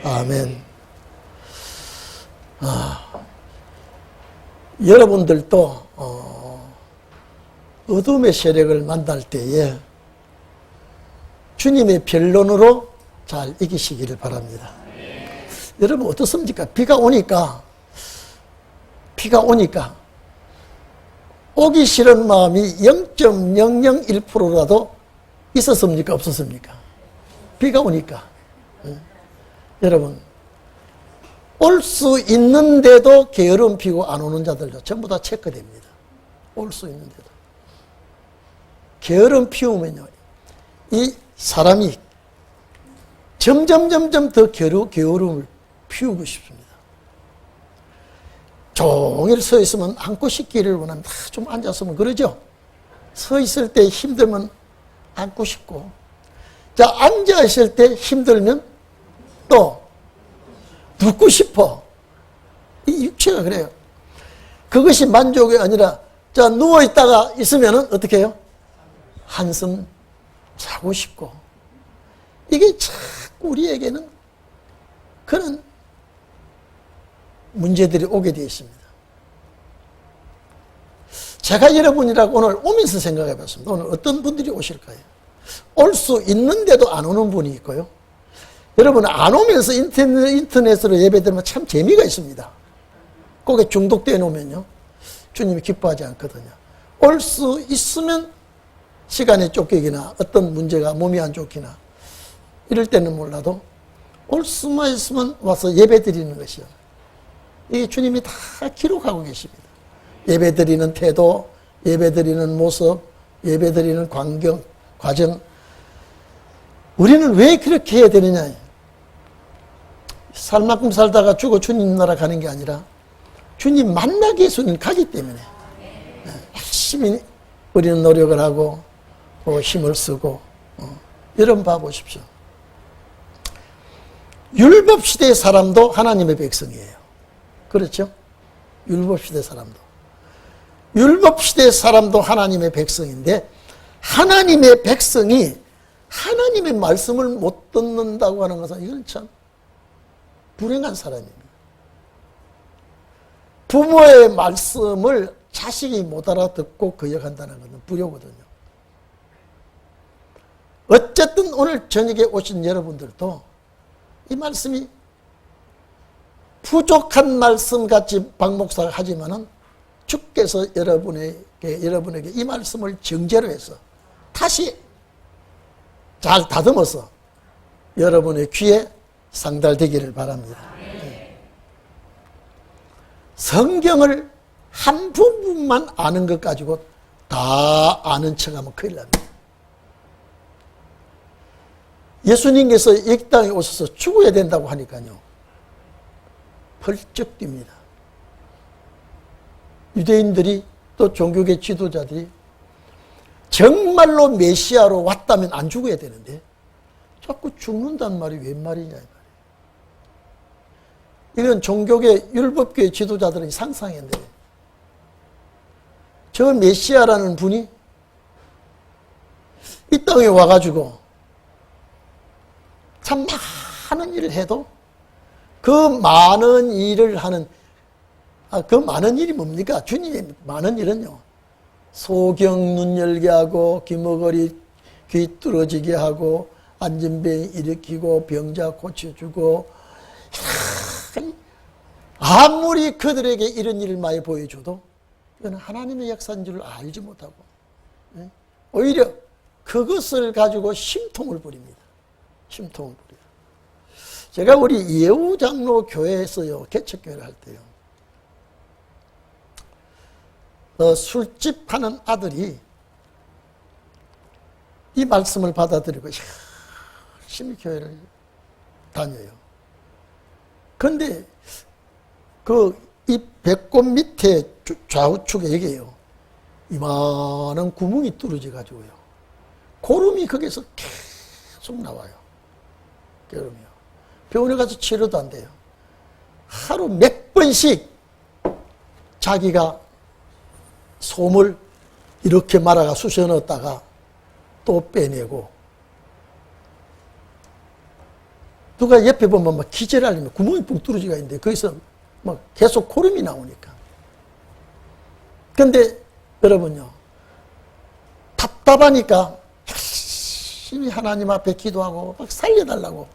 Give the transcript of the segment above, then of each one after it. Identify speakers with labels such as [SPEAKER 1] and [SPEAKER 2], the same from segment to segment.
[SPEAKER 1] 아멘. 여러분들도 어둠의 세력을 만날 때에 주님의 변론으로 잘 이기시기를 바랍니다. 여러분 어떻습니까? 비가 오니까 오기 싫은 마음이 0.001%라도 있었습니까? 없었습니까? 비가 오니까. 여러분 올 수 있는데도 게으름 피고 안 오는 자들도 전부 다 체크됩니다. 올 수 있는데도. 게으름 피우면요, 이 사람이 점점 더 게으름을 피우고 싶습니다. 종일 서 있으면 앉고 싶기를 원합니다. 좀 앉았으면 그러죠. 서 있을 때 힘들면 앉고 싶고, 자, 앉아 있을 때 힘들면 또 눕고 싶어. 이 육체가 그래요. 그것이 만족이 아니라, 자, 누워 있다가 있으면은 어떻게 해요? 한숨 자고 싶고. 이게 자꾸 우리에게는 그런 문제들이 오게 되어 있습니다. 제가 여러분이라고 오늘 오면서 생각해 봤습니다. 오늘 어떤 분들이 오실까요? 올 수 있는데도 안 오는 분이 있고요. 여러분 안 오면서 인터넷으로 예배드리면 참 재미가 있습니다. 거기에 중독되어 놓으면요, 주님이 기뻐하지 않거든요. 올 수 있으면 시간에 쫓기기나 어떤 문제가 몸이 안 좋기나 이럴 때는 몰라도 올 수만 있으면 와서 예배 드리는 것이요, 이게 주님이 다 기록하고 계십니다. 예배 드리는 태도, 예배 드리는 모습, 예배 드리는 과정. 우리는 왜 그렇게 해야 되느냐? 살 만큼 살다가 죽어 주님 나라 가는 게 아니라 주님 만나기 위해서 우리는 가기 때문에 열심히 우리는 노력을 하고 힘을 쓰고. 여러분 봐보십시오. 율법시대의 사람도 하나님의 백성이에요. 그렇죠? 율법시대 사람도 하나님의 백성인데, 하나님의 백성이 하나님의 말씀을 못 듣는다고 하는 것은 이건 참 불행한 사람입니다. 부모의 말씀을 자식이 못 알아듣고 거역한다는 것은 불효거든요. 어쨌든 오늘 저녁에 오신 여러분들도 이 말씀이 부족한 말씀같이 박 목사가 하지만은 주께서 여러분에게 이 말씀을 정제로 해서 다시 잘 다듬어서 여러분의 귀에 상달되기를 바랍니다. 성경을 한 부분만 아는 것 가지고 다 아는 척하면 큰일 납니다. 예수님께서 이 땅에 오셔서 죽어야 된다고 하니까요, 펄쩍 뜁니다. 유대인들이 또 종교계 지도자들이 정말로 메시아로 왔다면 안 죽어야 되는데 자꾸 죽는단 말이 웬 말이냐 이 말이에요. 이건 종교계 율법계 지도자들은 상상했는데, 저 메시아라는 분이 이 땅에 와가지고 참 많은 일을 해도 그 많은 일을 하는, 그 많은 일이 뭡니까? 주님의 많은 일은요, 소경 눈 열게 하고 귀머거리 귀 뚫어지게 하고 안진병 일으키고 병자 고쳐주고, 아무리 그들에게 이런 일을 많이 보여줘도 이건 하나님의 역사인 줄 알지 못하고 오히려 그것을 가지고 심통을 부립니다. 심통을 부려요. 제가 우리 예우 장로 교회에서요, 개척교회를 할 때요, 술집 하는 아들이 이 말씀을 받아들이고 열심히 교회를 다녀요. 그런데 이 배꼽 밑에 좌우측에 여기에요, 이만한 구멍이 뚫어져 가지고요, 고름이 거기서 계속 나와요. 여름이요. 병원에 가서 치료도 안 돼요. 하루 몇 번씩 자기가 솜을 이렇게 말아가 쑤셔 넣었다가 또 빼내고 누가 옆에 보면 막 기절하려면 구멍이 뻥 뚫어지가 있는데 거기서 막 계속 고름이 나오니까. 근데 여러분요, 답답하니까 열심히 하나님 앞에 기도하고 막 살려달라고.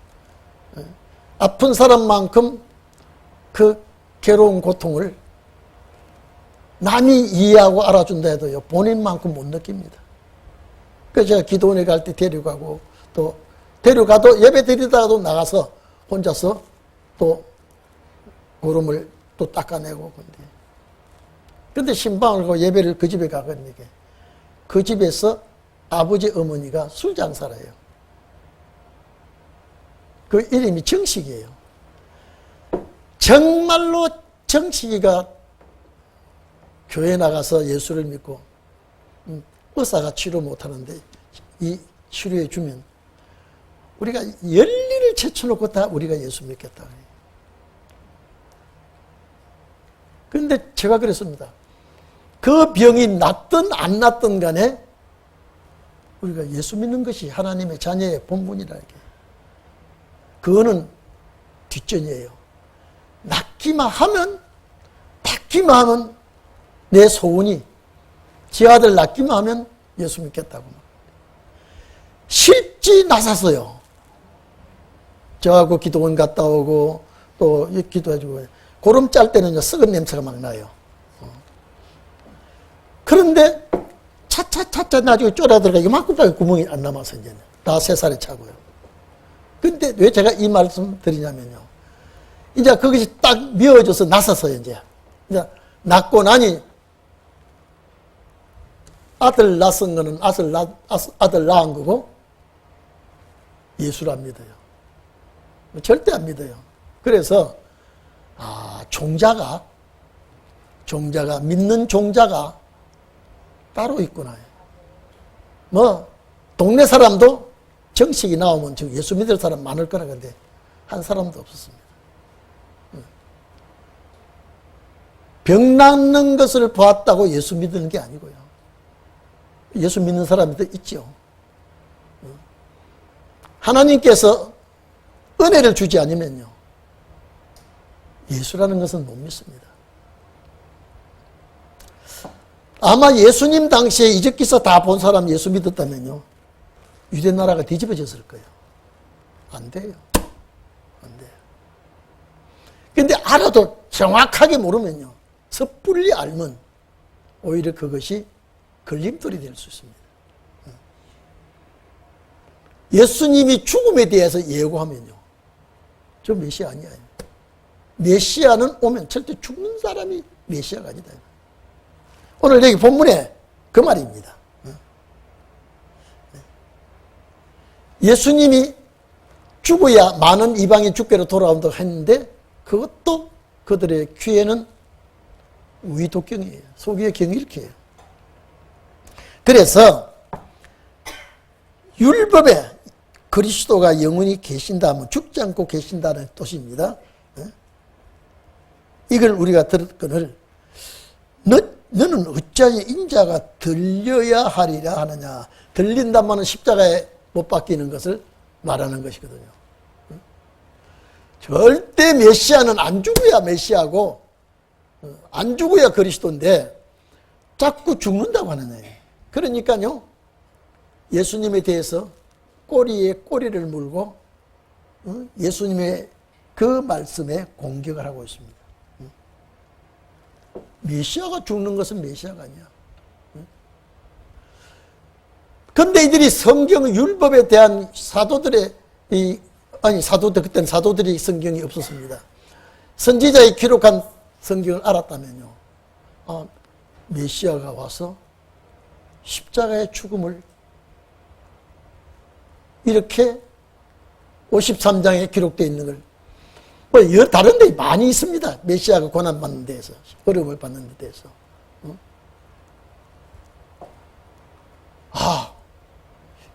[SPEAKER 1] 아픈 사람만큼 그 괴로운 고통을 남이 이해하고 알아준다 해도요, 본인만큼 못 느낍니다. 그래서 제가 기도원에 갈 때 데려가고, 또 데려가도 예배 드리다가도 나가서 혼자서 또 구름을 또 닦아내고. 근데 신방을 가고 예배를 그 집에 가거든요. 그 집에서 아버지 어머니가 술 장사래요. 그 이름이 정식이에요. 정말로 정식이가 교회 나가서 예수를 믿고 의사가 치료 못하는데 이 치료해 주면 우리가 열리를 제쳐놓고 다 우리가 예수 믿겠다. 그런데 제가 그랬습니다. 그 병이 낫든 안 낫든 간에 우리가 예수 믿는 것이 하나님의 자녀의 본분이라. 그거는 뒷전이에요. 낫기만 하면 내 소원이 지 아들 낫기만 하면 예수 믿겠다고. 실지 나섰어요. 저하고 기도원 갔다 오고 또 기도해주고. 고름 짤 때는 썩은 냄새가 막 나요. 그런데 차차차차 나중에 쫄아들어가 이만큼밖에 구멍이 안 남아서 이제는 다 3살이 차고요. 근데 왜 제가 이 말씀 드리냐면요. 이제 그것이 딱 미워져서 나섰어요, 이제. 낳고 나니 아들 낳은 거는 아들 낳은 거고 예수를 안 믿어요. 절대 안 믿어요. 그래서 종자가 믿는 종자가 따로 있구나. 뭐 동네 사람도 정식이 나오면 예수 믿을 사람 많을 거라. 근데 한 사람도 없었습니다. 병 낫는 것을 보았다고 예수 믿는 게 아니고요. 예수 믿는 사람도 있죠. 하나님께서 은혜를 주지 않으면요, 예수라는 것은 못 믿습니다. 아마 예수님 당시에 이적기사 다 본 사람 예수 믿었다면요, 유대 나라가 뒤집어졌을 거예요. 안 돼요. 안 돼요. 근데 알아도 정확하게 모르면요, 섣불리 알면 오히려 그것이 걸림돌이 될 수 있습니다. 예수님이 죽음에 대해서 예고하면요, 저 메시아 아니야. 메시아는 오면 절대 죽는 사람이 메시아가 아니다. 오늘 여기 본문에 그 말입니다. 예수님이 죽어야 많은 이방인 주께로 돌아온다고 했는데 그것도 그들의 귀에는 위독경이에요. 속의 경일기예요. 그래서 율법에 그리스도가 영원히 계신다 하면 죽지 않고 계신다는 뜻입니다. 이걸 우리가 들었거늘 너는 어찌하여 인자가 들려야 하리라 하느냐. 들린다면 십자가에 못 박히는 것을 말하는 것이거든요. 절대 메시아는 안 죽어야 메시아고 안 죽어야 그리스도인데 자꾸 죽는다고 하는 거예요. 그러니까요, 예수님에 대해서 꼬리에 꼬리를 물고 예수님의 그 말씀에 공격을 하고 있습니다. 메시아가 죽는 것은 메시아가 아니야. 근데 이들이 성경 율법에 대한 그때는 사도들이 성경이 없었습니다. 선지자의 기록한 성경을 알았다면요, 메시아가 와서 십자가의 죽음을 이렇게 53장에 기록되어 있는 걸, 뭐 다른 데 많이 있습니다. 메시아가 고난받는 데에서, 어려움을 받는 데에서.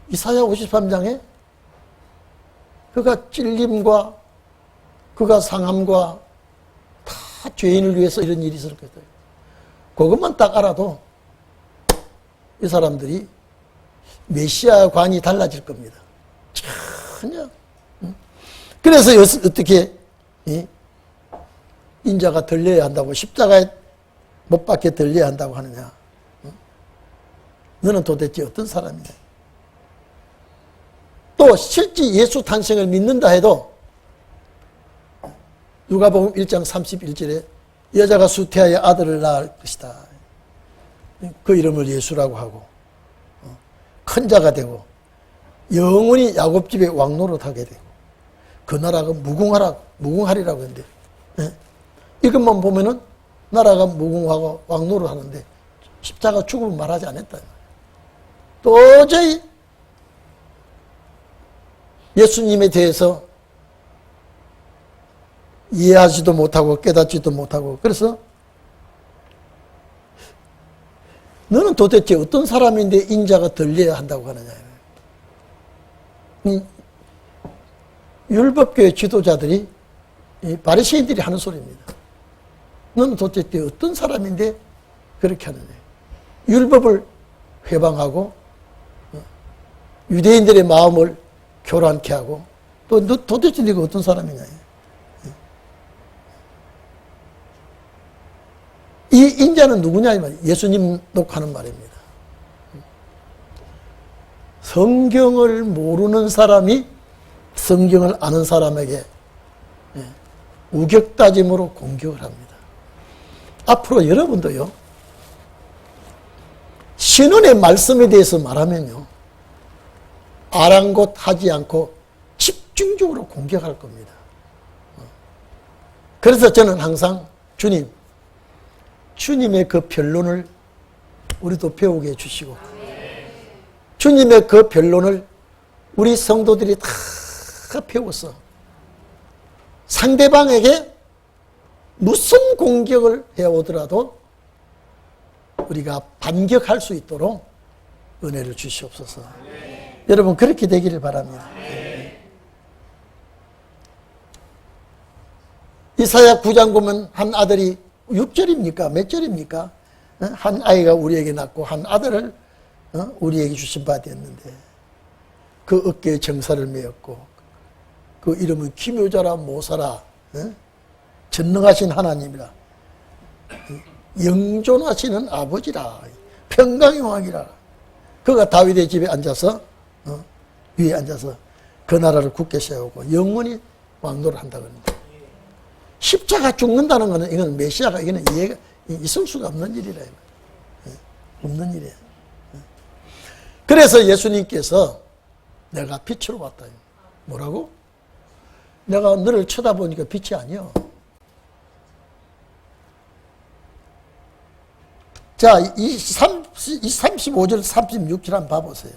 [SPEAKER 1] 이사야 53장에 그가 찔림과 그가 상함과 다 죄인을 위해서 이런 일이 있을 거예요. 그것만 딱 알아도 이 사람들이 메시아 관이 달라질 겁니다. 전혀. 그래서 어떻게 인자가 들려야 한다고, 십자가에 못 박혀 들려야 한다고 하느냐. 너는 도대체 어떤 사람이냐. 또 실제 예수 탄생을 믿는다 해도 누가복음 1장 31절에 여자가 수태하여 아들을 낳을 것이다. 그 이름을 예수라고 하고 큰 자가 되고 영원히 야곱집의 왕노릇하게 되고 그 나라가 무궁하리라고 했는데 이것만 보면은 나라가 무궁하고 왕노릇하는데 십자가 죽음을 말하지 않았다. 도저히 예수님에 대해서 이해하지도 못하고 깨닫지도 못하고 그래서 너는 도대체 어떤 사람인데 인자가 들려야 한다고 하느냐. 율법교의 지도자들이 바리새인들이 하는 소리입니다. 너는 도대체 어떤 사람인데 그렇게 하느냐. 율법을 회방하고 유대인들의 마음을 교란케 하고 또 너 도대체 네가 어떤 사람이냐. 이 인자는 누구냐 이 말이에요. 예수님 녹하는 말입니다. 성경을 모르는 사람이 성경을 아는 사람에게 우격다짐으로 공격을 합니다. 앞으로 여러분도요, 신원의 말씀에 대해서 말하면요, 아랑곳하지 않고 집중적으로 공격할 겁니다. 그래서 저는 항상 주님의 그 변론을 우리도 배우게 해주시고 주님의 그 변론을 우리 성도들이 다 배워서 상대방에게 무슨 공격을 해오더라도 우리가 반격할 수 있도록 은혜를 주시옵소서. 여러분 그렇게 되기를 바랍니다. 이사야 9장 보면 한 아들이 6절입니까? 몇 절입니까? 한 아이가 우리에게 낳고 한 아들을 우리에게 주신 바 되었는데 그 어깨에 정사를 메었고 그 이름은 기묘자라 모사라 전능하신 하나님이라 영존하시는 아버지라 평강의 왕이라. 그가 다윗의 집에 앉아서 위에 앉아서 그 나라를 굳게 세우고 영원히 왕노를 한다고 합니다. 십자가 죽는다는 것은 이건 메시아가 이거는 이해가 있을 수가 없는 일이라. 없는 일이에요. 그래서 예수님께서 내가 빛으로 왔다. 뭐라고? 내가 너를 쳐다보니까 빛이 아니야. 자, 이 35절, 36절 한번 봐보세요.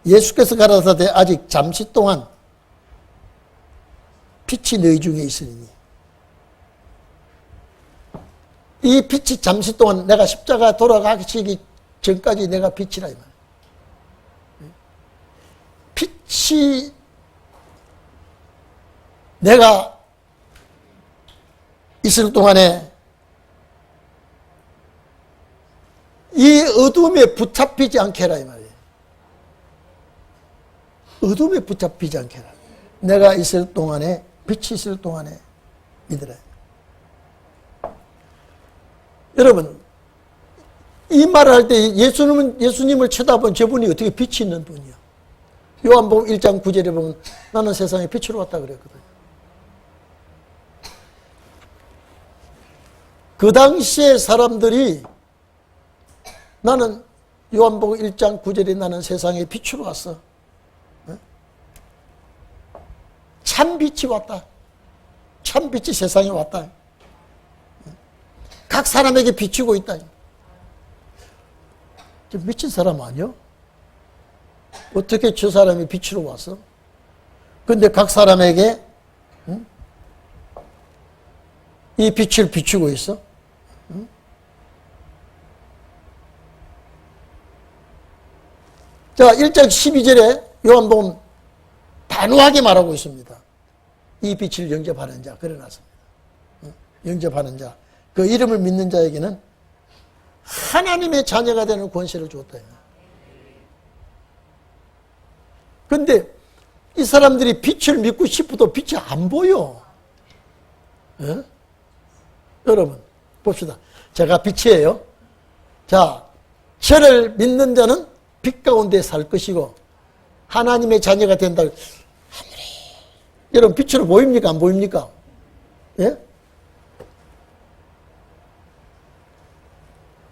[SPEAKER 1] 예수께서 가라사대 아직 잠시 동안 빛이 너희 중에 있으리니. 이 빛이 잠시 동안 내가 십자가 돌아가시기 전까지 내가 빛이라 이 말이에요. 빛이 내가 있을 동안에 이 어둠에 붙잡히지 않게 해라 이 말이에요. 어둠에 붙잡히지 않게 해라. 내가 있을 동안에 빛이 있을 동안에 믿으라. 여러분 이 말을 할 때 예수님을 쳐다본 저분이 어떻게 빛이 있는 분이야. 요한복음 1장 9절에 보면 나는 세상에 빛으로 왔다 그랬거든요. 그 당시에 사람들이 나는 요한복음 1장 9절에 나는 세상에 빛으로 왔어. 참 빛이 왔다. 참 빛이 세상에 왔다. 각 사람에게 비추고 있다. 좀 미친 사람 아니야? 어떻게 저 사람이 빛으로 왔어? 근데 각 사람에게 이 빛을 비추고 있어? 자, 1장 12절에 요한복음 단호하게 말하고 있습니다. 이 빛을 영접하는 자, 그래 놨습니다. 영접하는 자, 그 이름을 믿는 자에게는 하나님의 자녀가 되는 권세를 주었다. 그런데 이 사람들이 빛을 믿고 싶어도 빛이 안 보여. 예? 여러분 봅시다. 제가 빛이에요. 자, 저를 믿는 자는 빛 가운데 살 것이고 하나님의 자녀가 된다. 여러분 빛으로 보입니까? 안 보입니까? 예?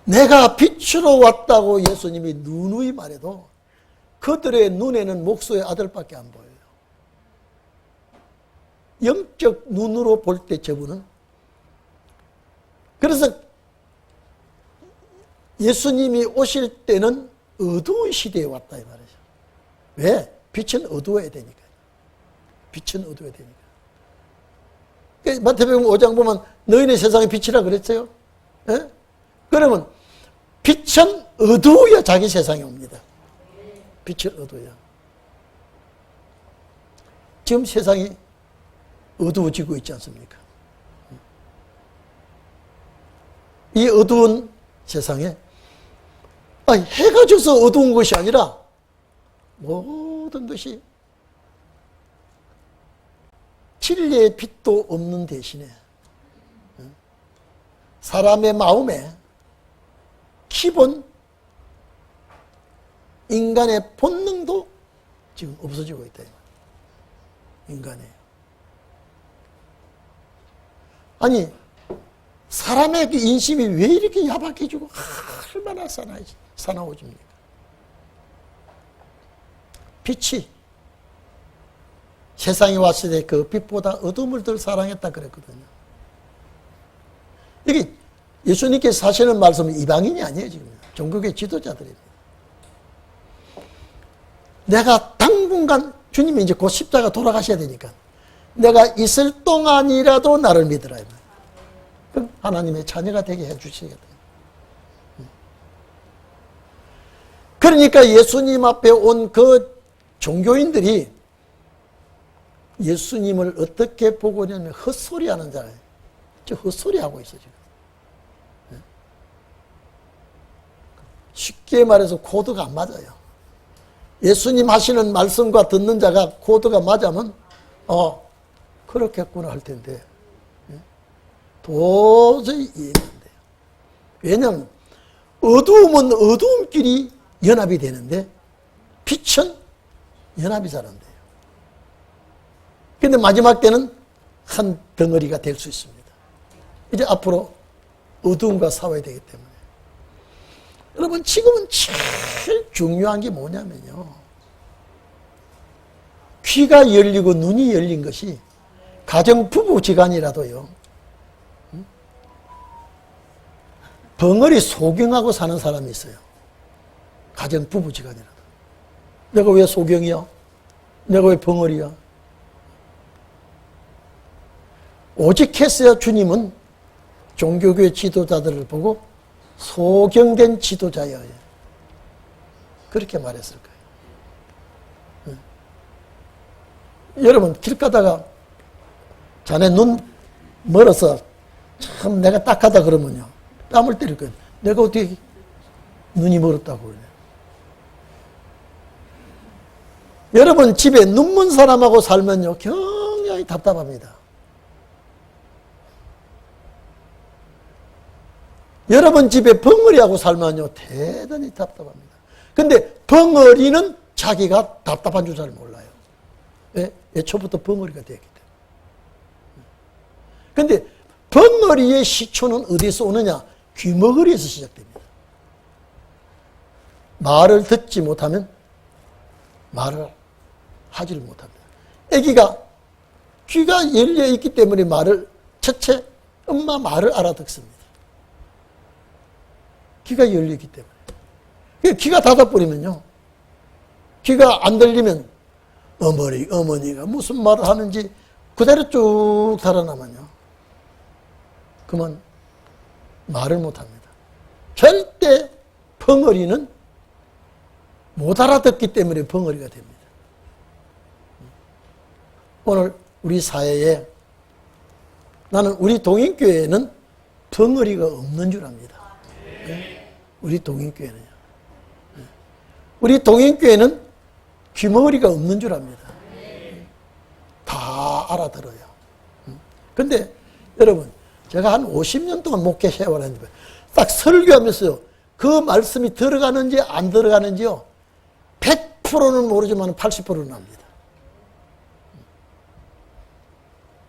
[SPEAKER 1] 내가 빛으로 왔다고 예수님이 누누이 말해도 그들의 눈에는 목소의 아들밖에 안 보여요. 영적 눈으로 볼 때 저분은. 그래서 예수님이 오실 때는 어두운 시대에 왔다 이 말이죠. 왜? 빛은 어두워야 되니까. 빛은 어두워야 되니까. 그러니까 마태복음 5장 보면 너희는 세상의 빛이라 그랬어요. 예? 그러면 빛은 어두워야 자기 세상에 옵니다. 빛을 어두워야. 지금 세상이 어두워지고 있지 않습니까? 이 어두운 세상에 해가 져서 어두운 것이 아니라 모든 것이 진리의 빛도 없는 대신에 사람의 마음에 기본 인간의 본능도 지금 없어지고 있다. 인간의. 아니 사람의 그 인심이 왜 이렇게 야박해지고 얼마나 사나워집니까? 빛이 세상에 왔을 때 그 빛보다 어둠을 덜 사랑했다 그랬거든요. 이게 예수님께서 하시는 말씀은 이방인이 아니에요. 지금 종교계 지도자들입니다. 내가 당분간 주님이 이제 곧 십자가 돌아가셔야 되니까 내가 있을 동안이라도 나를 믿으라. 그럼 하나님의 자녀가 되게 해주시겠다. 그러니까 예수님 앞에 온 그 종교인들이 예수님을 어떻게 보고 있냐면 헛소리 하는 자예요. 저 헛소리 하고 있어 지금. 쉽게 말해서 코드가 안 맞아요. 예수님 하시는 말씀과 듣는 자가 코드가 맞으면 그렇겠구나 할 텐데 도저히 이해가 안 돼요. 왜냐하면 어두움은 어두움끼리 연합이 되는데 빛은 연합이 잘 안 돼요. 그런데 마지막 때는 한 덩어리가 될 수 있습니다. 이제 앞으로 어두움과 싸워야 되기 때문에. 여러분 지금은 제일 중요한 게 뭐냐면요. 귀가 열리고 눈이 열린 것이 가정 부부지간이라도요. 벙어리 소경하고 사는 사람이 있어요. 가정 부부지간이라도. 내가 왜 소경이야? 내가 왜 벙어리야? 오직 했어야 주님은 종교교회 지도자들을 보고 소경된 지도자여 그렇게 말했을 거예요. 여러분 길 가다가 자네 눈 멀어서 참 내가 딱하다 그러면요 땀을 때릴 거예요. 내가 어떻게 눈이 멀었다고 그래. 여러분 집에 눈먼 사람하고 살면요 굉장히 답답합니다. 여러분 집에 벙어리하고 살면요 대단히 답답합니다. 근데 벙어리는 자기가 답답한 줄 잘 몰라요. 왜? 애초부터 벙어리가 되었기 때문에. 근데 벙어리의 시초는 어디서 오느냐? 귀머거리에서 시작됩니다. 말을 듣지 못하면 말을 하지를 못합니다. 아기가 귀가 열려 있기 때문에 말을 첫째 엄마 말을 알아듣습니다. 귀가 열리기 때문에. 귀가 닫아버리면요. 귀가 안 들리면 어머니가 무슨 말을 하는지 그대로 쭉 달아나면요. 그만 말을 못합니다. 절대 벙어리는 못 알아듣기 때문에 벙어리가 됩니다. 오늘 우리 사회에 나는 우리 동인교회는 벙어리가 없는 줄 압니다. 우리 동인교회는요. 우리 동인교회는 귀머거리가 없는 줄 압니다. 다 알아들어요. 근데 여러분, 제가 한 50년 동안 목회 생활했는데 딱 설교하면서 그 말씀이 들어가는지 안 들어가는지요, 100%는 모르지만 80%는 압니다.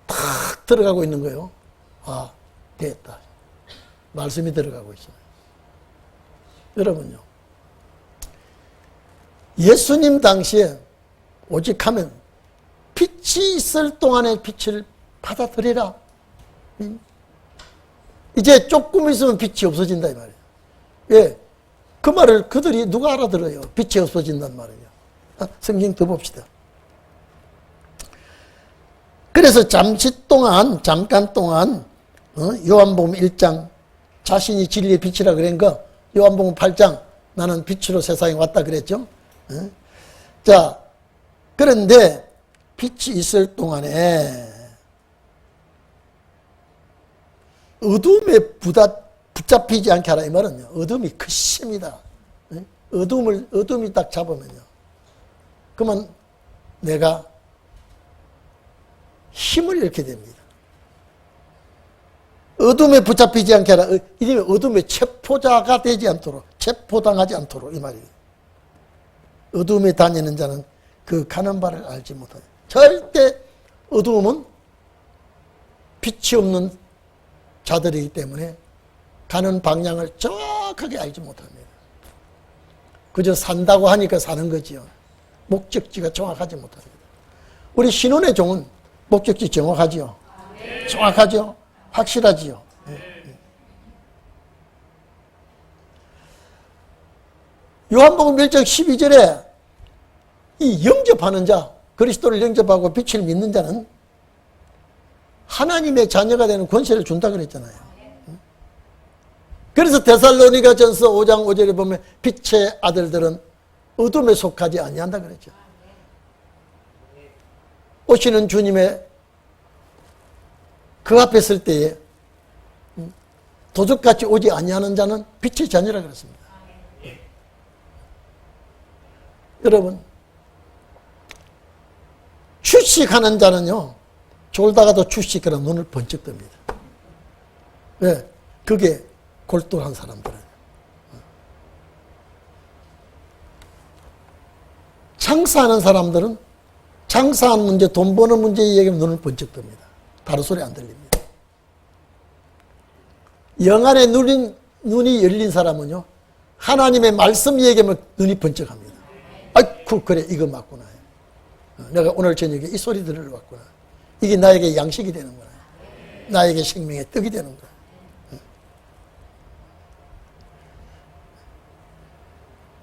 [SPEAKER 1] 탁 들어가고 있는 거예요. 아, 됐다. 말씀이 들어가고 있어요. 여러분요, 예수님 당시에 오직 하면 빛이 있을 동안에 빛을 받아들이라. 이제 조금 있으면 빛이 없어진다 이 말이에요. 왜? 그 말을 그들이 누가 알아들어요? 빛이 없어진단 말이에요. 성경 더 봅시다. 그래서 잠깐 동안 요한복음 1장 자신이 진리의 빛이라 그런 거, 요한복음 8장 나는 빛으로 세상에 왔다 그랬죠. 자, 그런데 빛이 있을 동안에 어둠에 붙잡히지 않게 하라 이 말은요, 어둠이 크십니다. 어둠이 딱 잡으면요, 그러면 내가 힘을 잃게 됩니다. 어둠에 붙잡히지 않게 하라. 이름이 어둠의 체포자가 되지 않도록, 체포당하지 않도록 이 말이에요. 어둠에 다니는 자는 그 가는 바를 알지 못하요. 절대 어두움은 빛이 없는 자들이기 때문에 가는 방향을 정확하게 알지 못합니다. 그저 산다고 하니까 사는 거지요. 목적지가 정확하지 못합니다. 우리 신혼의 종은 목적지 정확하지요. 정확하죠. 확실하지요. 요한복음 1장 12절에 이 영접하는 자, 그리스도를 영접하고 빛을 믿는 자는 하나님의 자녀가 되는 권세를 준다 그랬잖아요. 그래서 데살로니가 전서 5장 5절에 보면 빛의 아들들은 어둠에 속하지 아니한다 그랬죠. 오시는 주님의 그 앞에 설 때에 도적같이 오지 아니하는 자는 빛의 자녀라 그랬습니다. 여러분, 휴식하는 자는요, 졸다가도 휴식하는 눈을 번쩍 뜹니다. 왜? 그게 골똘한 사람들은. 장사하는 사람들은 장사하는 문제, 돈 버는 문제 얘기하면 눈을 번쩍 뜹니다. 다른 소리 안 들립니다. 영안의 눈이 열린 사람은요, 하나님의 말씀 얘기하면 눈이 번쩍합니다. 아이쿠, 그래, 이거 맞구나. 내가 오늘 저녁에 이 소리 들으러 왔구나. 이게 나에게 양식이 되는구나. 나에게 생명의 떡이 되는구나.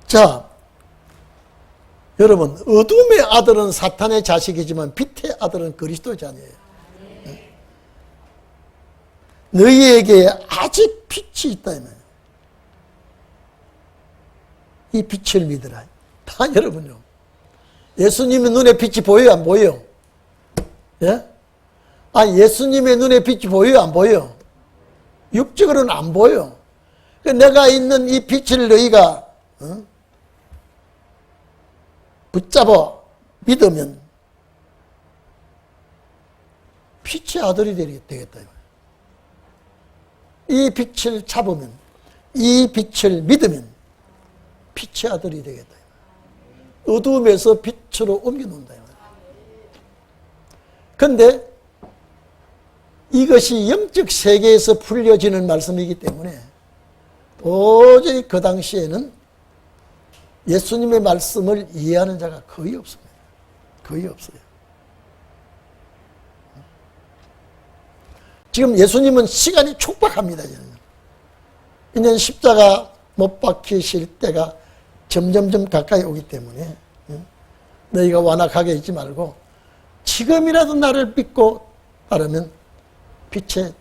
[SPEAKER 1] 자, 여러분, 어둠의 아들은 사탄의 자식이지만 빛의 아들은 그리스도의 자녀예요. 너희에게 아직 빛이 있다. 이 빛을 믿으라. 다 여러분요, 예수님의 눈에 빛이 보여요, 안 보여요? 예? 예수님의 눈에 빛이 보여요, 안 보여요? 육적으로는 안 보여요. 내가 있는 이 빛을 너희가 붙잡아 믿으면 빛의 아들이 되겠다. 이 빛을 잡으면, 이 빛을 믿으면 빛의 아들이 되겠다. 어두움에서 빛으로 옮겨놓는다. 그런데 이것이 영적 세계에서 풀려지는 말씀이기 때문에 도저히 그 당시에는 예수님의 말씀을 이해하는 자가 거의 없습니다. 거의 없어요. 지금 예수님은 시간이 촉박합니다. 이제 십자가 못 박히실 때가 점점점 가까이 오기 때문에 너희가 완악하게 있지 말고 지금이라도 나를 믿고 따르면 빛의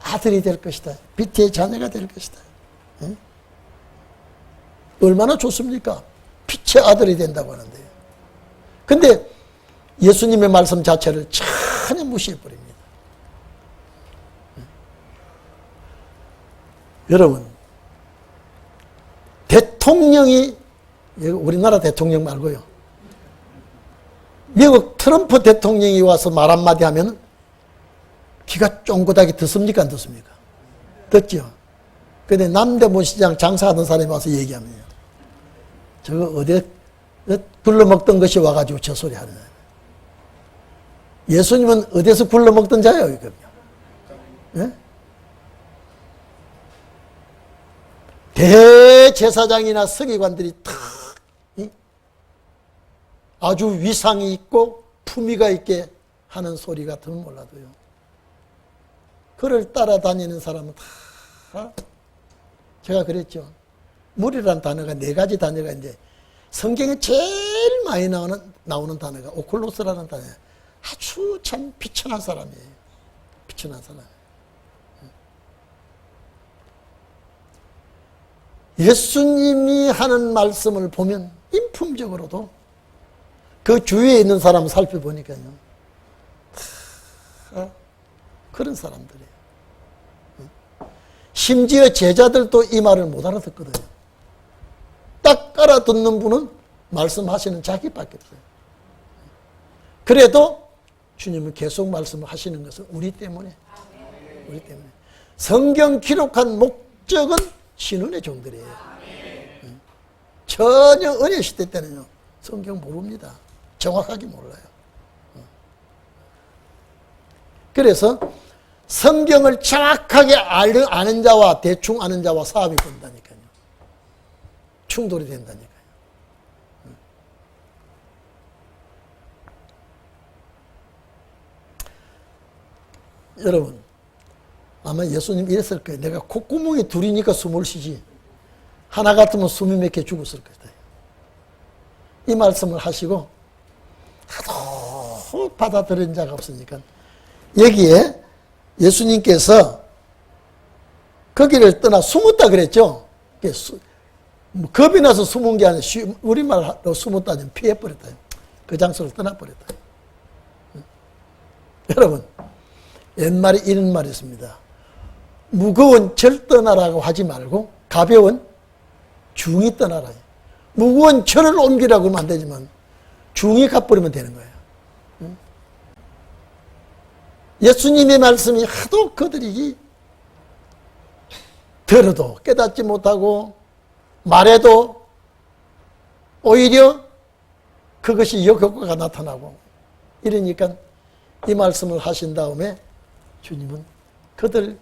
[SPEAKER 1] 아들이 될 것이다. 빛의 자녀가 될 것이다. 얼마나 좋습니까? 빛의 아들이 된다고 하는데요. 근데 예수님의 말씀 자체를 전혀 무시해버립니다. 여러분, 대통령이, 우리나라 대통령 말고요, 미국 트럼프 대통령이 와서 말 한마디 하면 귀가 쫑긋하게 듣습니까? 안 듣습니까? 듣죠? 근데 남대문 시장 장사하던 사람이 와서 얘기하면 저거 어디 굴러먹던 것이 와가지고 저 소리 하는 거예요. 예수님은 어디서 굴러먹던 자예요, 이거요. 예? 대제사장이나 서기관들이 다 아주 위상이 있고 품위가 있게 하는 소리 같으면 몰라도요. 그를 따라다니는 사람은 다 제가 그랬죠. 무리라는 단어가 4가지 단어가 이제 성경에 제일 많이 나오는 단어가 오클로스라는 단어예요. 아주 참 비천한 사람이에요. 비천한 사람. 예수님이 하는 말씀을 보면 인품적으로도 그 주위에 있는 사람을 살펴보니까요. 그런 사람들이에요. 심지어 제자들도 이 말을 못 알아듣거든요. 딱 알아듣는 분은 말씀하시는 자기밖에 없어요. 그래도 주님은 계속 말씀을 하시는 것은 우리 때문에. 우리 때문에. 성경 기록한 목적은 신은의 종들이에요. 전혀 은혜 시대 때는요. 성경 모릅니다. 정확하게 몰라요. 그래서 성경을 정확하게 아는 자와 대충 아는 자와 싸움이 된다니까요. 충돌이 된다니까요. 여러분, 아마 예수님 이랬을 거예요. 내가 콧구멍이 둘이니까 숨을 쉬지. 하나 같으면 숨이 맺혀 죽었을 거다. 이 말씀을 하시고 하도 받아들인 자가 없으니까 여기에 예수님께서 거기를 떠나 숨었다 그랬죠. 겁이 나서 숨은 게 아니라 우리말로 숨었다면 피해버렸다. 그 장소를 떠나버렸다. 여러분, 옛말에 이런 말이 있습니다. 무거운 절 떠나라고 하지 말고 가벼운 중이 떠나라. 무거운 철을 옮기라고 하면 안 되지만 중이 가버리면 되는 거예요. 예수님의 말씀이 하도 그들이 들어도 깨닫지 못하고 말해도 오히려 그것이 역효과가 나타나고 이러니까 이 말씀을 하신 다음에 주님은 그들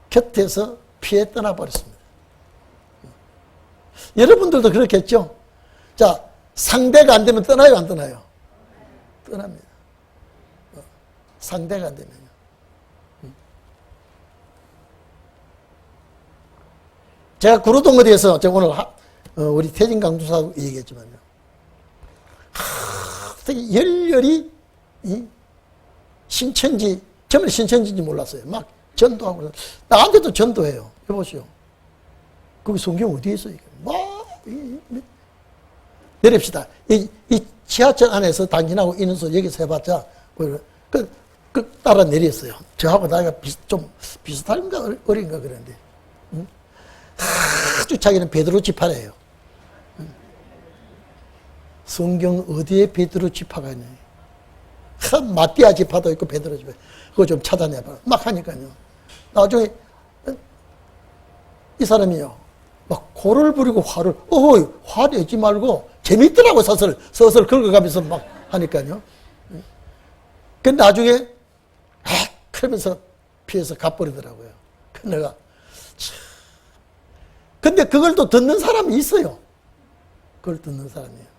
[SPEAKER 1] 곁에서 피해 떠나버렸습니다. 여러분들도 그렇겠죠? 자, 상대가 안 되면 떠나요, 안 떠나요? 떠납니다. 상대가 안 되면요. 제가 구로동에 대해서 제가 오늘 우리 태진 강도사하고 얘기했지만요. 되게 열렬히 신천지, 처음에 신천지인지 몰랐어요. 막 전도하고 나한테도 전도해요. 해보시오. 거기 성경 어디에 있어요? 내립시다. 이 지하철 안에서 당신하고 있는서 여기서 해봤자 그 따라 내렸어요. 저하고 나이가 좀 비슷한가 어린가 그랬는데 아주 자기는 베드로 지파래요. 성경 어디에 베드로 지파가 있냐. 마띠아 지파도 있고 베드로 지파. 그거 좀 찾아내봐. 막 하니까요. 나중에 이 사람이요. 막 고를 부리고 화내지 말고 재밌더라고 서슬 긁어가면서 막 하니까요. 근데 나중에 그러면서 피해서 가버리더라고요. 내가 근데 그걸 또 듣는 사람이 있어요. 그걸 듣는 사람이에요.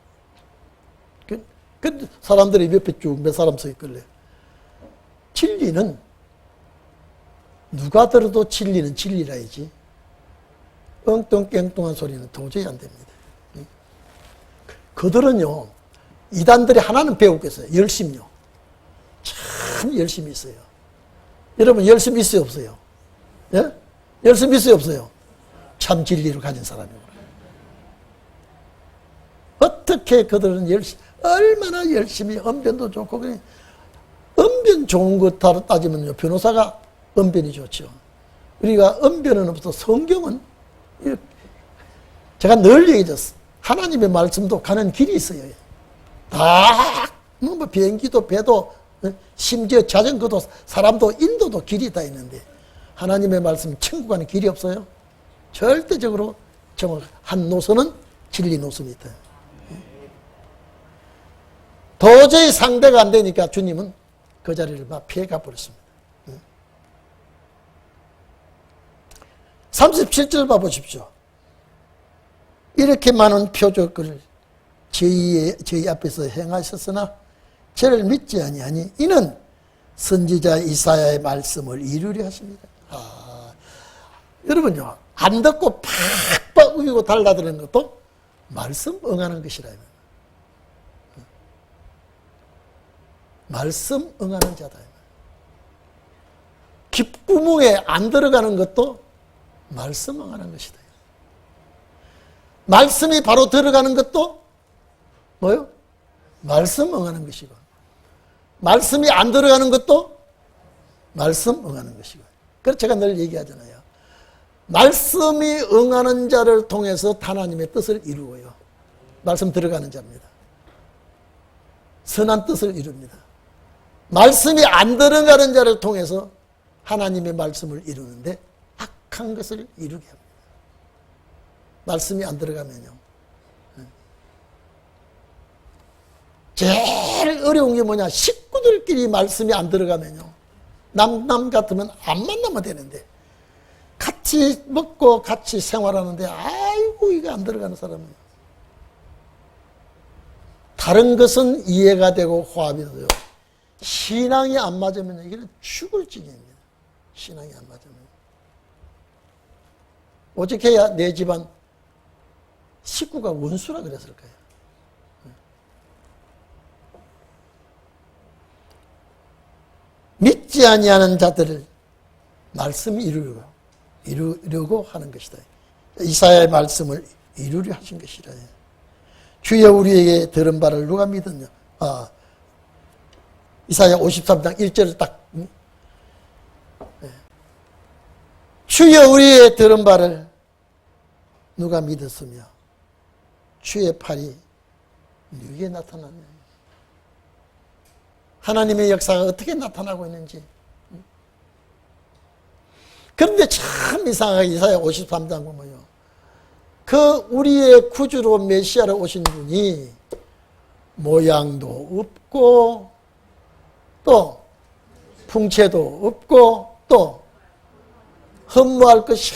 [SPEAKER 1] 근데 사람들이 옆에 쭉 몇 사람 서 있길래 진리는 누가 들어도 진리는 진리라야지 엉뚱깽뚱한 소리는 도저히 안 됩니다. 그들은요 이단들이 하나는 배우겠어요. 열심요. 참 열심히 있어요. 여러분 열심히 있어요 없어요? 예? 열심히 있어요 없어요? 참 진리를 가진 사람이고 어떻게 그들은 얼마나 열심히 언변도 좋고 그래. 언변 좋은 것 따지면요 변호사가 언변이 좋죠. 우리가 언변은 없어. 성경은 제가 늘 얘기했죠. 하나님의 말씀도 가는 길이 있어요. 다, 뭐 비행기도 배도 심지어 자전거도 사람도 인도도 길이 다 있는데 하나님의 말씀 천국 가는 길이 없어요. 절대적으로 한 노선은 진리 노선이 있다. 도저히 상대가 안 되니까 주님은 그 자리를 막 피해가 버렸습니다. 37절 봐보십시오. 이렇게 많은 표적을 저희 앞에서 행하셨으나 저를 믿지 아니하니 이는 선지자 이사야의 말씀을 이루려 하십니다. 여러분요, 안 듣고 팍팍 우기고 달라드는 것도 말씀 응하는 것이라. 말씀 응하는 자다. 귓구멍에 안 들어가는 것도 말씀 응하는 것이다. 말씀이 바로 들어가는 것도 뭐요? 말씀 응하는 것이고, 말씀이 안 들어가는 것도 말씀 응하는 것이고. 그래서 제가 늘 얘기하잖아요. 말씀이 응하는 자를 통해서 하나님의 뜻을 이루어요. 말씀 들어가는 자입니다. 선한 뜻을 이룹니다. 말씀이 안 들어가는 자를 통해서 하나님의 말씀을 이루는데 악한 것을 이루게 합니다. 말씀이 안 들어가면요. 제일 어려운 게 뭐냐? 식구들끼리 말씀이 안 들어가면요. 남 같으면 안 만나면 되는데 같이 먹고 같이 생활하는데 아이고 이거 안 들어가는 사람은 다른 것은 이해가 되고 화합이 돼요. 신앙이 안 맞으면 이게 죽을 지경입니다. 신앙이 안 맞으면. 어떻게 해야 내 집안 식구가 원수라 그랬을까요? 믿지 아니하는 자들을 말씀이 이루려고 하는 것이다. 이사야의 말씀을 이루려 하신 것이라. 주여 우리에게 들은 바를 누가 믿었냐? 이사야 53장 1절을 딱. 주여 우리의 들은 바를 누가 믿었으며 주의 팔이 누구에게 나타났냐? 하나님의 역사가 어떻게 나타나고 있는지. 그런데 참 이상하게 이사야 53장 보면요. 그 우리의 구주로 메시아로 오신 분이 모양도 없고 또 풍채도 없고 또 흠모할 것이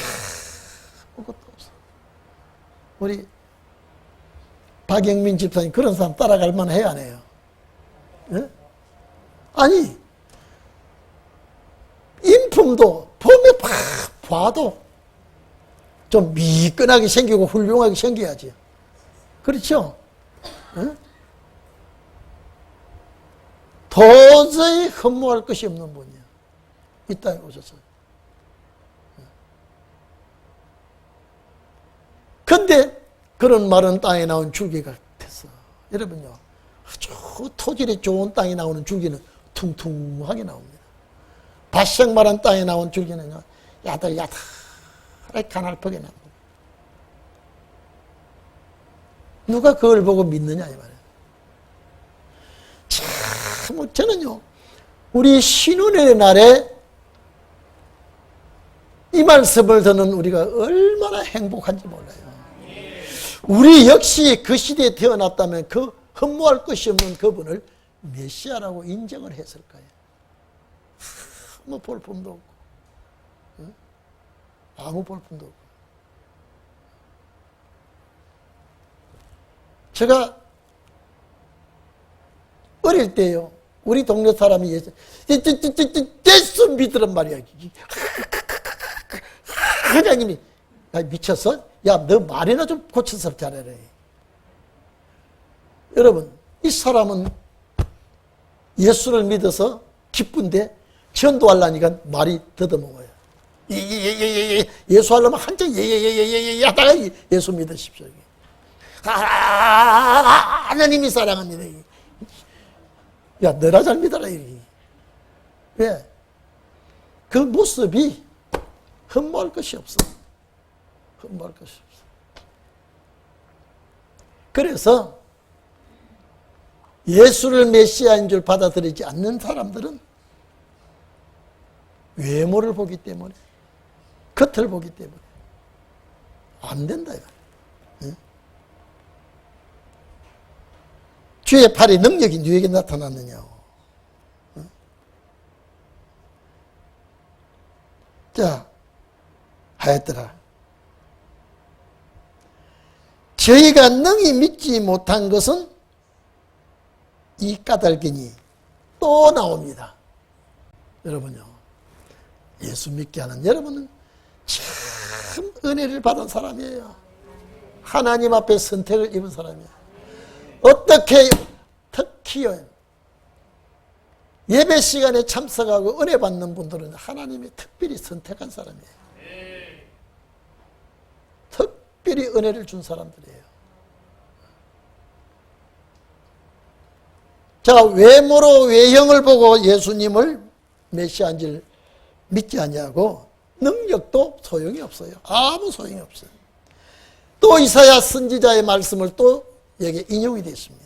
[SPEAKER 1] 아무것도 없어. 우리 박영민 집사님 그런 사람 따라갈 만해요, 안 해요? 네? 아니 인품도 보면 봐도 좀 미끈하게 생기고 훌륭하게 생겨야지. 그렇죠? 네? 도저히 흠모할 것이 없는 분이야. 이 땅에 오셨어요. 근데 그런 마른 땅에 나온 줄기가 됐어. 여러분요, 아주 토질이 좋은 땅에 나오는 줄기는 퉁퉁하게 나옵니다. 바싹 마른 땅에 나온 줄기는요, 야들야들하게 가늘하게 나옵니다. 누가 그걸 보고 믿느냐 이 말이에요. 참 저는요, 우리 신혼의 날에 이 말씀을 듣는 우리가 얼마나 행복한지 몰라요. 우리 역시 그 시대에 태어났다면 그 흠모할 것이 없는 그분을 메시아라고 인정을 했을 거예요. 아무 볼품도 없고, 응? 아무 볼품도 없고. 제가 어릴 때요, 우리 동네 사람이 예수 믿으란 말이야. 회장님이 미쳤어? 야, 너 말이나 좀 고쳐서 잘해라. 여러분, 이 사람은 예수를 믿어서 기쁜데 전도하려니까 말이 더듬어요. 예수 하려면 한참 하다가 예수 믿으십시오. 하나님이 사랑합니다. 야, 너라 잘 믿어라. 왜? 그 모습이 흠모할 것이 없어. 흠모할 것이 없어. 그래서 예수를 메시아인 줄 받아들이지 않는 사람들은 외모를 보기 때문에, 겉을 보기 때문에 안 된다 이거. 응? 주의 팔의 능력이 누구에게 나타났느냐. 응? 자, 하였더라. 저희가 능히 믿지 못한 것은 이 까닭이니 또 나옵니다. 여러분요, 예수 믿게 하는 여러분은 참 은혜를 받은 사람이에요. 하나님 앞에 선택을 입은 사람이에요. 어떻게 특히요, 예배 시간에 참석하고 은혜 받는 분들은 하나님이 특별히 선택한 사람이에요. 특별히 은혜를 준 사람들이에요. 자, 외모로 외형을 보고 예수님을 메시아인 줄 믿지 않냐고, 능력도 소용이 없어요. 아무 소용이 없어요. 또 이사야 선지자의 말씀을 또 여기 인용이 되어 있습니다.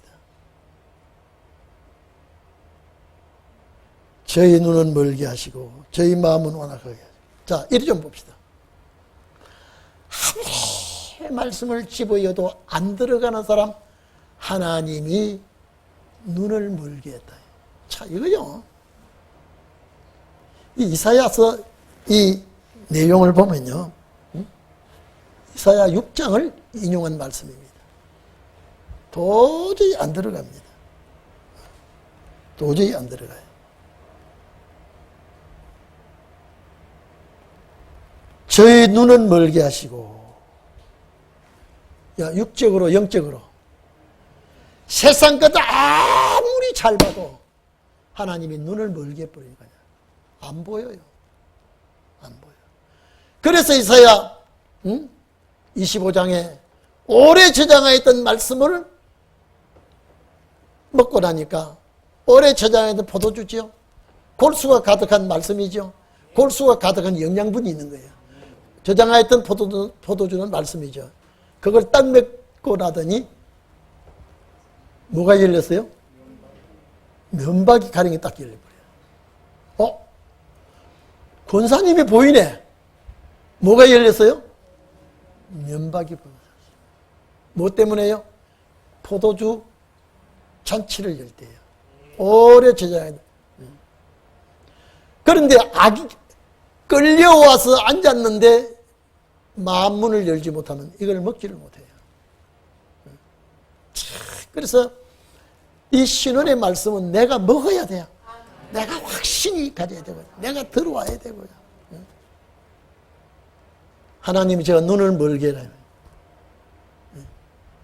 [SPEAKER 1] 저희 눈은 멀게 하시고 저희 마음은 완악하게 하시고. 자, 이리 좀 봅시다. 하나님의 말씀을 집어여도 안 들어가는 사람, 하나님이 눈을 멀게 했다. 자, 이거요, 이 이사야서 이 내용을 보면요, 이사야 6장을 인용한 말씀입니다. 도저히 안 들어갑니다. 도저히 안 들어가요. 저희 눈은 멀게 하시고, 야, 육적으로 영적으로 세상 것 아무리 잘 봐도 하나님이 눈을 멀게 해버리니까 안 보여요. 안 보여. 그래서 이사야 25장에 오래 저장하였던 말씀을 먹고 나니까, 오래 저장하였던 포도주죠. 골수가 가득한 말씀이죠. 골수가 가득한 영양분이 있는 거예요. 저장하였던 포도주는 말씀이죠. 그걸 딱 먹고 나더니 뭐가 열렸어요? 면박이 가령이 딱 열려버려요. 권사님이 보이네. 뭐가 열렸어요? 면박이 보여요. 뭐 때문에요? 포도주 잔치를 열 때예요. 오래 저장해야 돼. 그런데 악이 끌려와서 앉았는데 마음문을 열지 못하면 이걸 먹지를 못해요. 그래서 이 신원의 말씀은 내가 먹어야 돼요. 내가 확신이 가져야 되고요. 내가 들어와야 되고요. 하나님이 제가 눈을 멀게 해라.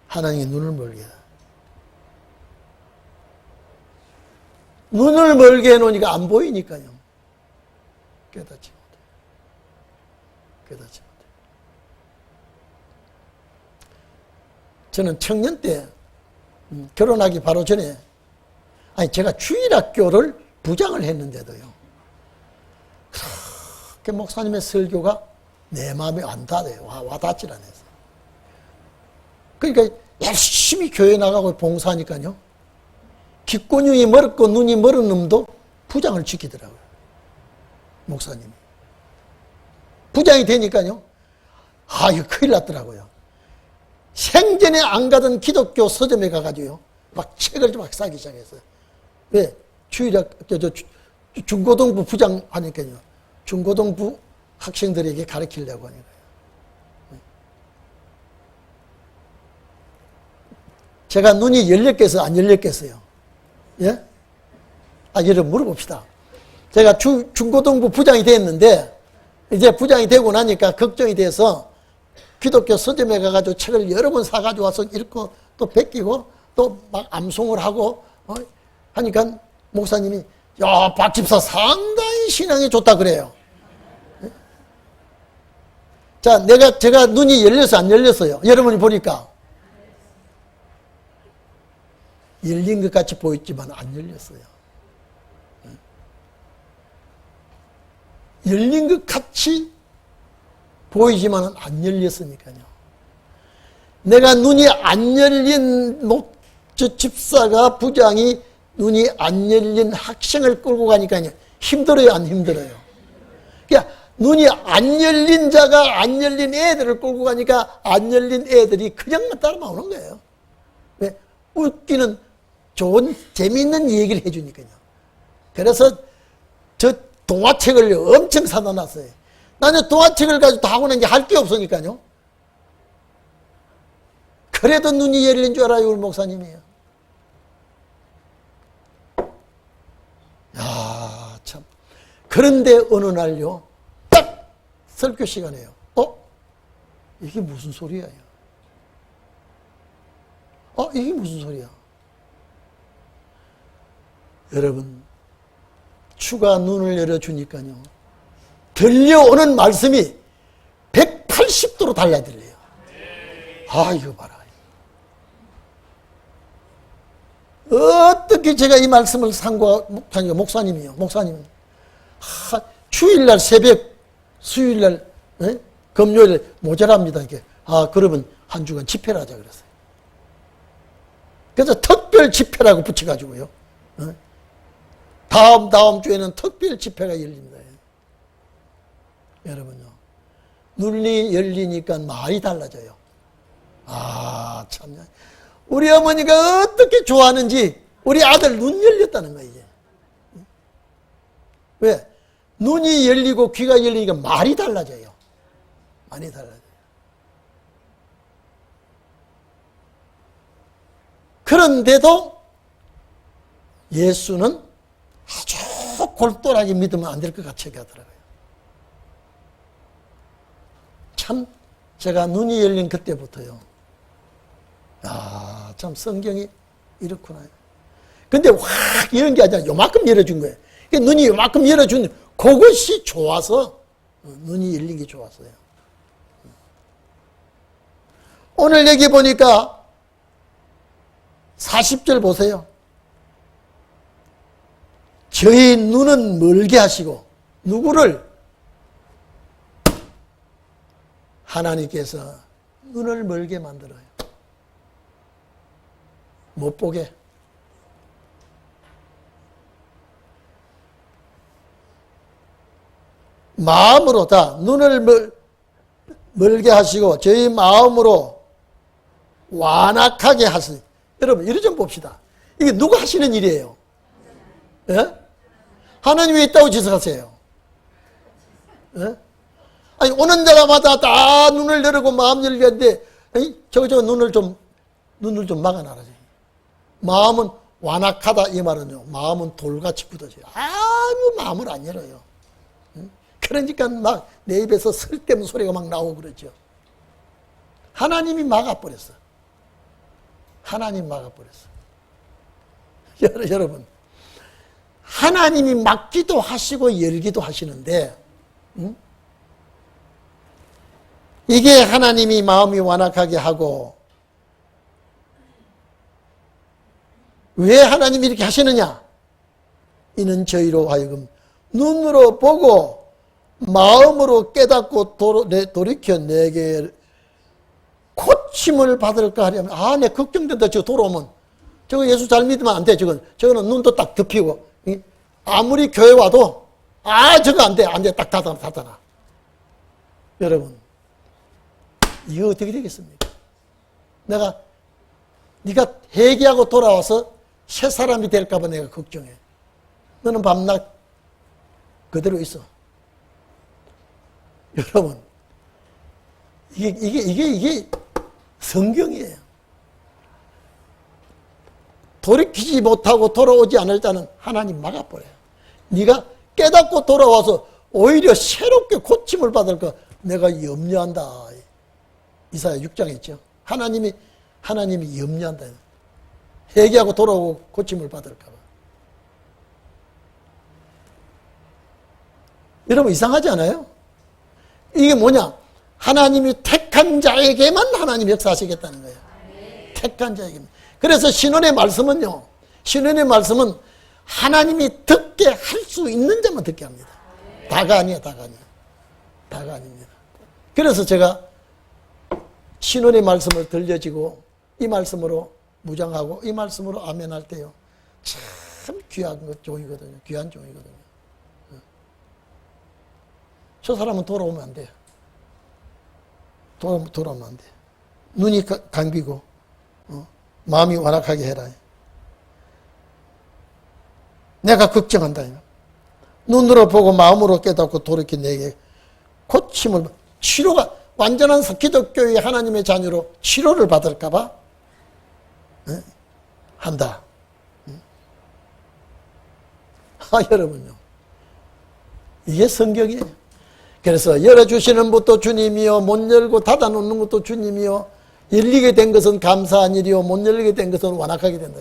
[SPEAKER 1] 하나님이 눈을 멀게 해라. 눈을 멀게 해놓으니까 안 보이니까요. 깨닫지 못해. 깨닫지 못해. 저는 청년 때 결혼하기 바로 전에, 제가 주일학교를 부장을 했는데도요, 그렇게 목사님의 설교가 내 마음에 안 닿아요. 와 닿질 않아요. 그러니까 열심히 교회 나가고 봉사하니까요, 귓근육이 멀었고 눈이 멀은 놈도 부장을 지키더라고요. 목사님이. 부장이 되니까요, 이거 큰일 났더라고요. 생전에 안 가던 기독교 서점에 가가지고요, 막 책을 막 사기 시작했어요. 왜? 중고등부 부장 하니까요, 중고등부 학생들에게 가르치려고 하니까요. 제가 눈이 열렸겠어요? 안 열렸겠어요? 예? 여러분 물어봅시다. 제가 중고등부 부장이 됐는데, 이제 부장이 되고 나니까 걱정이 돼서 기독교 서점에 가가지고 책을 여러 번 사가지고 와서 읽고 또 베끼고 또 막 암송을 하고 하니까 목사님이, 야, 박 집사 상당히 신앙이 좋다 그래요. 자, 제가 눈이 열려서 안 열렸어요? 여러분이 보니까 열린 것 같이 보였지만 안 열렸어요. 열린 것 같이 보이지만 안 열렸으니까요. 내가 눈이 안 열린 저 집사가 부장이 눈이 안 열린 학생을 끌고 가니까요. 힘들어요, 안 힘들어요? 그러니까 눈이 안 열린 자가 안 열린 애들을 끌고 가니까 안 열린 애들이 그냥만 따라만 오는 거예요. 왜? 웃기는 좋은 재미있는 얘기를 해주니까요. 그래서 저 동화책을 엄청 사다 놨어요. 나는 동화책을 가지고 다 하고 난 게 할 게 없으니까요. 그래도 눈이 열린 줄 알아요, 우리 목사님이요. 야, 참. 그런데 어느 날요, 딱 설교 시간에요. 이게 무슨 소리야? 이게 무슨 소리야? 여러분, 주가 눈을 열어주니까요. 들려오는 말씀이 180도로 달라 들려요. 이거 봐라. 어떻게 제가 이 말씀을 상고하니까 목사님이요. 주일날 새벽, 수요일날, 금요일 모자랍니다. 이게. 그러면 한 주간 집회를 하자 그랬어요. 그래서 특별 집회라고 붙여가지고요. 다음 주에는 특별 집회가 열린다. 여러분요. 눈이 열리니까 말이 달라져요. 참. 우리 어머니가 어떻게 좋아하는지 우리 아들 눈 열렸다는 거예요, 이제. 왜? 눈이 열리고 귀가 열리니까 말이 달라져요. 많이 달라져요. 그런데도 예수는 아주 골똘하게 믿으면 안 될 것 같이 하더라고요. 참, 제가 눈이 열린 그때부터요. 참 성경이 이렇구나. 근데 확 이런 게 아니라 요만큼 열어준 거예요. 눈이 요만큼 열어준 그것이 좋아서 눈이 열린 게 좋았어요. 오늘 여기 보니까 40절 보세요. 저희 눈은 멀게 하시고 누구를? 하나님께서 눈을 멀게 만들어요. 못 보게. 마음으로 다 눈을 멀게 하시고 저희 마음으로 완악하게 하시니. 여러분 이리 좀 봅시다. 이게 누가 하시는 일이에요? 예? 하나님이 있다고 지적하세요. 예? 아니 오는 데마다 다 눈을 열고 마음 열게 하는데 저거 눈을 좀 막아놔라. 마음은 완악하다 이 말은요. 마음은 돌같이 굳어져요. 아무 마음을 안 열어요. 그러니까 막 내 입에서 쓸데없는 소리가 막 나오고 그러죠. 하나님이 막아버렸어. 하나님 막아버렸어. 여러분, 하나님이 막기도 하시고 열기도 하시는데 이게 하나님이 마음이 완악하게 하고 왜 하나님이 이렇게 하시느냐? 이는 저희로 하여금 눈으로 보고 마음으로 깨닫고 돌이켜 내게 고침을 받을까 하려면 내 걱정된다. 저거 돌아오면 저거 예수 잘 믿으면 안 돼. 저거는 눈도 딱 덮이고 아무리 교회 와도 저거 안 돼. 딱 닫아놔. 여러분 이거 어떻게 되겠습니까? 네가 회개하고 돌아와서 새 사람이 될까 봐 내가 걱정해. 너는 밤낮 그대로 있어. 여러분, 이게 성경이에요. 돌이키지 못하고 돌아오지 않을 자는 하나님 막아버려요. 네가 깨닫고 돌아와서 오히려 새롭게 고침을 받을까 내가 염려한다. 이사야 6장에 있죠. 하나님이 염려한다. 회개하고 돌아오고 고침을 받을까 봐. 여러분 이상하지 않아요? 이게 뭐냐? 하나님이 택한 자에게만 하나님이 역사하시겠다는 거예요. 택한 자에게만. 그래서 신원의 말씀은요. 신원의 말씀은 하나님이 듣게 할 수 있는 자만 듣게 합니다. 다가 아니야. 다가 아닙니다. 그래서 제가 신원의 말씀을 들려지고 이 말씀으로 무장하고 이 말씀으로 아멘 할 때요. 참 귀한 것 종이거든요. 귀한 종이거든요. 저 사람은 돌아오면 안 돼요. 돌아오면 안 돼요. 눈이 감기고 마음이 완악하게 해라. 내가 걱정한다. 눈으로 보고 마음으로 깨닫고 돌이킨 내게 고침을, 치료가, 완전한 기독교의 하나님의 자녀로 치료를 받을까 봐 한다. 여러분요. 이게 성경이에요. 그래서 열어주시는 것도 주님이요, 못 열고 닫아놓는 것도 주님이요, 열리게 된 것은 감사한 일이요, 못 열리게 된 것은 완악하게 된다.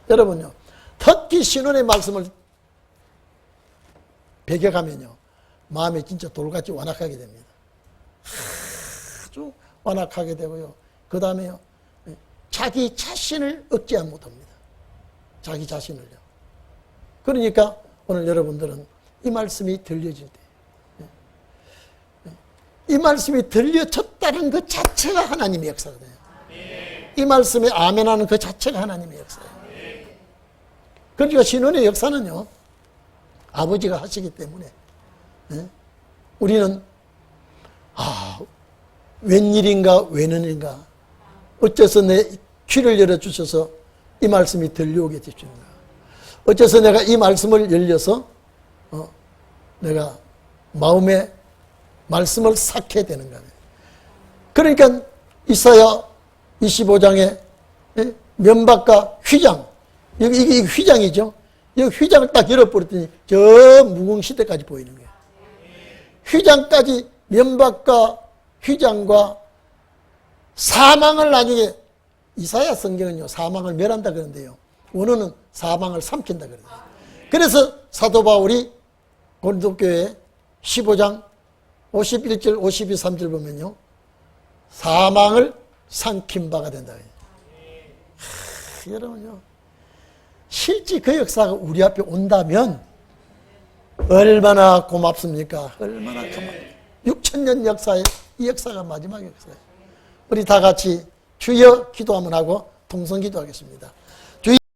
[SPEAKER 1] 여러분요, 특히 신원의 말씀을 배격하면요, 마음이 진짜 돌같이 완악하게 됩니다. 아주 완악하게 되고요. 그 다음에요, 자기 자신을 억제하지 못합니다. 자기 자신을요. 그러니까 오늘 여러분들은 이 말씀이 들려질 때, 이 말씀이 들려졌다는 그 자체가 하나님의 역사거든요. 이 말씀에 아멘하는 그 자체가 하나님의 역사예요. 그러니까 신원의 역사는요, 아버지가 하시기 때문에 우리는 웬일인가 웬일인가 어째서 내 귀를 열어주셔서 이 말씀이 들려오게 되시는가, 어째서 내가 이 말씀을 열려서 내가 마음에 말씀을 쌓게 되는가. 그러니까 이사야 25장에 면박과 휘장, 이게 휘장이죠. 이 휘장을 딱 열어버렸더니 저 무궁시대까지 보이는 거예요. 휘장까지, 면박과 휘장과 사망을 나중에, 이사야 성경은요, 사망을 멸한다 그러는데요, 원어는 사망을 삼킨다 그러는데, 그래서 사도 바울이 고린도교회 15장 51절 52, 3절 보면요, 사망을 삼킨 바가 된다. 여러분요, 실제 그 역사가 우리 앞에 온다면 얼마나 고맙습니까? 얼마나 고맙습니까? 6,000년 역사에 이 역사가 마지막 역사예요. 우리 다 같이 주여 기도 한번 하고 통성 기도하겠습니다.